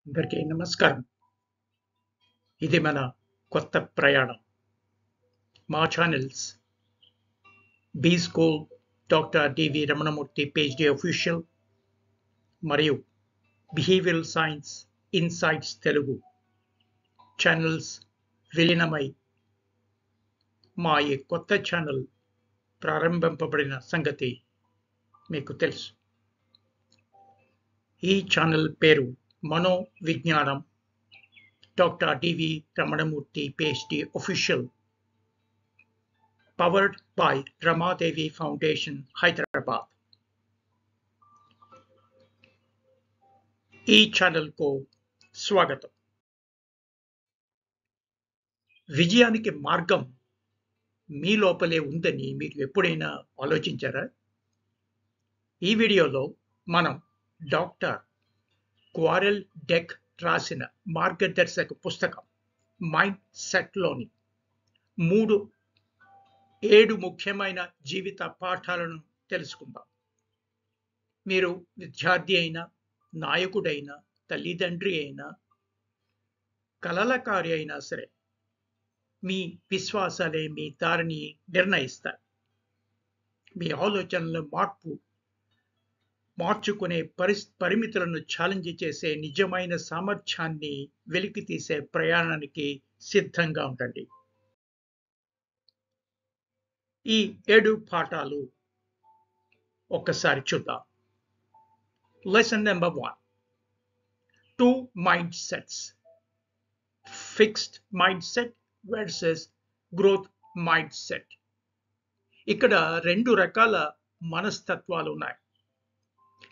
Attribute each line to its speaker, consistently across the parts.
Speaker 1: అందరికీ నమస్కారం. ఇది మన కొత్త ప్రయాణం. మా channels B school doctor DV Ramanamurthy PhD official మరియు behavioural science insights Telugu channels విలీనమై మా ఈ కొత్త ఛానల్ ప్రారంభింపబడిన సంగతి మీకు తెలుసు. ఈ ఛానల్ పేరు మనో విజ్ఞానం doctor DV Ramanamurthy PhD official, powered by Ramadevi Foundation, Hyderabad. ఈ ఛానల్ కు స్వాగతం. విజయానికి మార్గం మీ లోపలే ఉందని మీరు ఎప్పుడైనా ఆలోచించారా? ఈ వీడియోలో మనం డాక్టర్ క్వారెల్ డెక్ రాసిన మార్గదర్శక పుస్తకం మైండ్ సెట్లోని 7 ముఖ్యమైన జీవిత పాఠాలను తెలుసుకుందాం. మీరు విద్యార్థి అయినా, నాయకుడైనా, తల్లిదండ్రి అయినా, కలలకారి అయినా సరే, మీ విశ్వాసాలే మీ దారిని నిర్ణయిస్తాయి. మీ ఆలోచనల మార్చుకునే పరిమితులను ఛాలెంజ్ చేసే నిజమైన సామర్థ్యాన్ని వెలికి తీసే ప్రయాణానికి సిద్ధంగా ఉండండి. ఈ 7 పాఠాలు ఒక్కసారి చూద్దాం. Lesson number 1, 2 mind sets, fixed mind set versus growth mind set. ఇక్కడ 2 రకాల మనస్తత్వాలు ఉన్నాయి.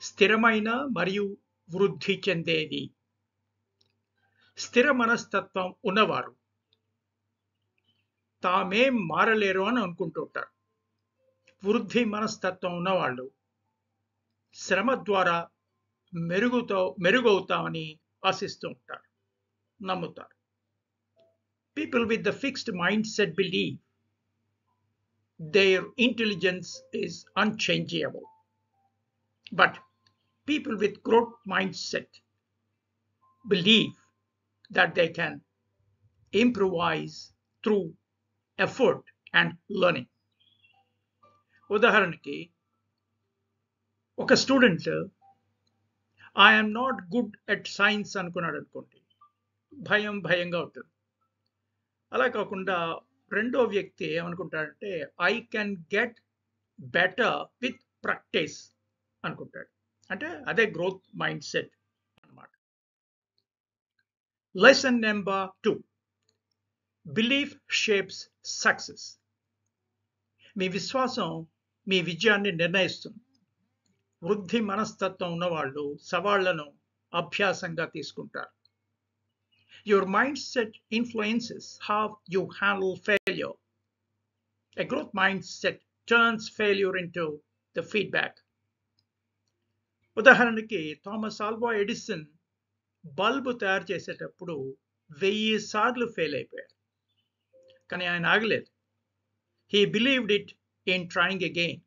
Speaker 1: స్థిరమైన మరియు వృద్ధి చెందేది. స్థిర మనస్తత్వం ఉన్నవారు తామేం మారలేరు అని అనుకుంటుంటారు. వృద్ధి మనస్తత్వం ఉన్నవాళ్ళు శ్రమ ద్వారా మెరుగవుతామని ఆశిస్తూ ఉంటారు, నమ్ముతారు. People with the fixed mindset believe their intelligence is unchangeable. But people with growth mindset believe that they can improvise through effort and learning. ఉదాహరణకి ఒక student I'm not good at science అనుకున్నాడు అనుకోండి, భయంగా ఉంటుంది. అలా కాకుండా రెండో వ్యక్తి ఏమనుకుంటాడంటే I can get better with practice అనుకుంటాడు. అంటే అదే గ్రోత్ మైండ్ సెట్ అన్నమాట. Lesson number 2, belief shapes success. మీ విశ్వాసం మీ విజయాన్ని నిర్ణయిస్తుంది. వృద్ధి మనస్తత్వం ఉన్నవాళ్ళు సవాళ్లను అభ్యాసంగా తీసుకుంటారు. Your mindset influences how you handle failure. A growth mindset turns failure into the feedback. ఉదాహరణకి థామస్ ఆల్వా ఎడిసన్ బల్బు తయారు చేసేటప్పుడు 1000 సార్లు ఫెయిల్ అయిపోయారు. కానీ ఆయన ఆగలేదు. He believed it in trying again.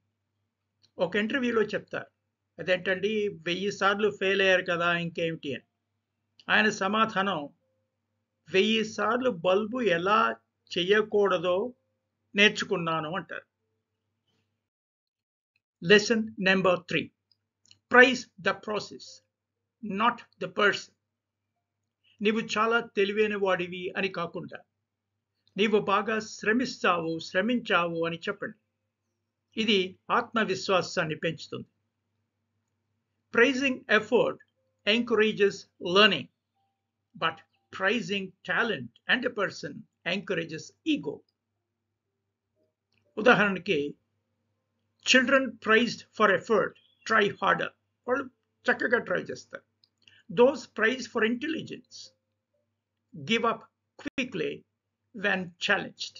Speaker 1: ఒక ఇంటర్వ్యూలో చెప్తారు, అదేంటండి 1000 సార్లు ఫెయిల్ అయ్యారు కదా ఇంకేమిటి అని. ఆయన సమాధానం, 1000 సార్లు బల్బు ఎలా చేయకూడదో నేర్చుకున్నాను అంటారు. Lesson number 3, praise the process, not the person. నీవు చాలా తెలివైన వాడివి అని కాకుండా నీవు బాగా శ్రమించావు అని చెప్పండి. ఇది ఆత్మవిశ్వాసాన్ని పెంచుతుంది. Praising effort encourages learning, but praising talent and a person encourages ego. ఉదాహరణకి children praised for effort try harder. వాళ్ళు చక్కగా ట్రై చేస్తారు. Those praised for intelligence give up quickly when challenged.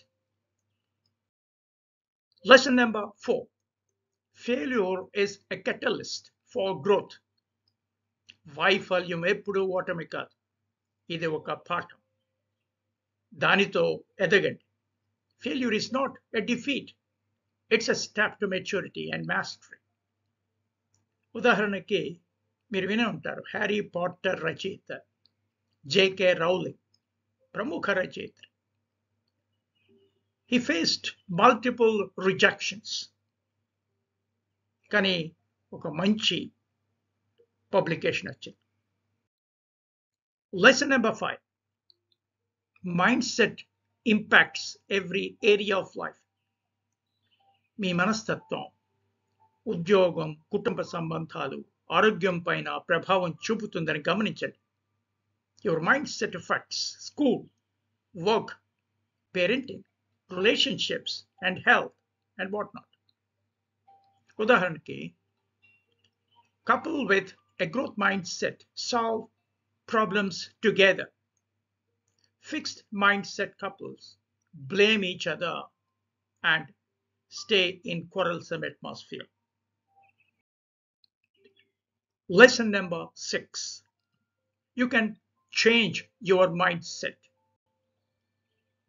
Speaker 1: Lesson number 4, failure is a catalyst for growth. వైఫల్యం ఎప్పుడూ ఓటమి కాదు, ఇది ఒక పాఠం. దానితో ఎదగండి. Failure is not a defeat. It's a step to maturity and mastery. ఉదాహరణకి మీరు వినే ఉంటారు, హ్యారీ పాటర్ రచయిత J.K. Rowling, ప్రముఖ రచయిత్రి. He faced multiple rejections. కానీ ఒక మంచి పబ్లికేషన్ వచ్చింది. Lesson number 5. Mindset impacts every area of life. మీ మనస్తత్వం ఉద్యోగం, కుటుంబ సంబంధాలు, ఆరోగ్యం పైన ప్రభావం చూపుతుందని గమనించండి. Your mindset affects school, work, parenting, relationships, and health, and whatnot. ఉదాహరణకి, couple with a growth mindset solve problems together. Fixed mindset couples blame each other and stay in quarrelsome atmosphere. Lesson number 6. You can change your mindset.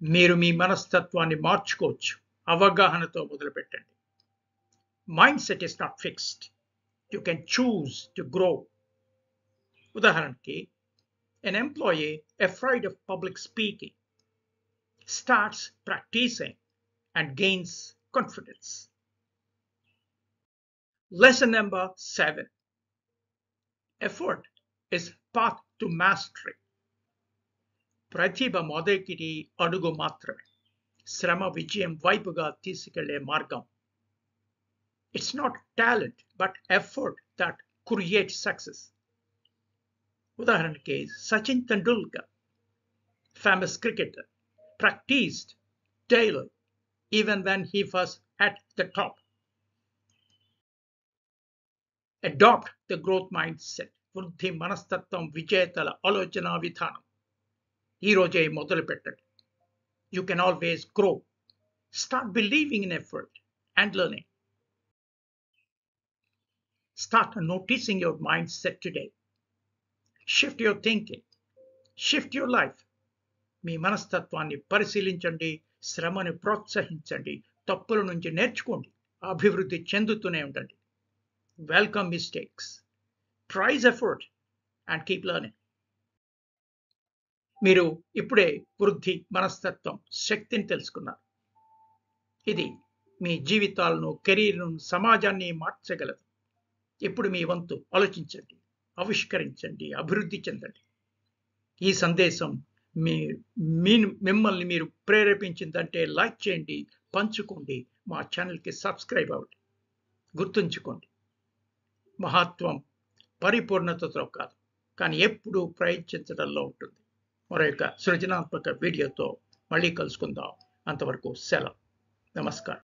Speaker 1: మీరు మీ మనస్తత్వాన్ని మార్చుకోవచ్చు. అవగాహనతో మొదలుపెట్టండి. Mindset is not fixed. You can choose to grow. ఉదాహరణకి, an employee afraid of public speaking starts practicing and gains confidence. Lesson number 7. Effort is path to mastery. ప్రతిభ మొదటి అడుగు మాత్రమే, శ్రమ విజయం వైపుగా తీసుకెళ్లే మార్గం. It's not talent but effort that creates success. ఉదాహరణకి, Sachin Tendulkar, famous cricketer, practiced daily even when he was at the top. Adopt the growth mindset. వృద్ధి మనస్తత్వం విజేతల ఆలోచన విధానం. ఈ రోజే మొదలు పెట్టండి. You can always grow. Start believing in effort and learning. Start noticing your mindset today. Shift your thinking. Shift your life. మీ మనస్తత్వాన్ని పరిశీలించండి, శ్రమను ప్రోత్సహించండి, తప్పుల నుంచి నేర్చుకోండి, అభివృద్ధి చెందుతూనే ఉండండి. Welcome mistakes. Tries effort and keep learning. మీరు ఇప్పుడే వృద్ధి మనస్తత్వం శక్తిని తెలుసుకున్నారు. ఇది మీ జీవితాలను, కెరీర్ను, సమాజాన్ని మార్చగలదు. ఇప్పుడు మీ వంతు ఆలోచించండి, ఆవిష్కరించండి, అభివృద్ధి చెందండి. ఈ సందేశం మిమ్మల్ని మీరు ప్రేరేపించిందంటే లైక్ చేయండి, పంచుకోండి, మా ఛానల్కి సబ్స్క్రైబ్ అవ్వండి. గుర్తుంచుకోండి, మహత్వం పరిపూర్ణతతో కాదు, కానీ ఎప్పుడూ ప్రయత్నించడంలో ఉంటుంది. మరొక సృజనాత్మక వీడియోతో మళ్ళీ కలుసుకుందాం. అంతవరకు సెలవు. నమస్కారం.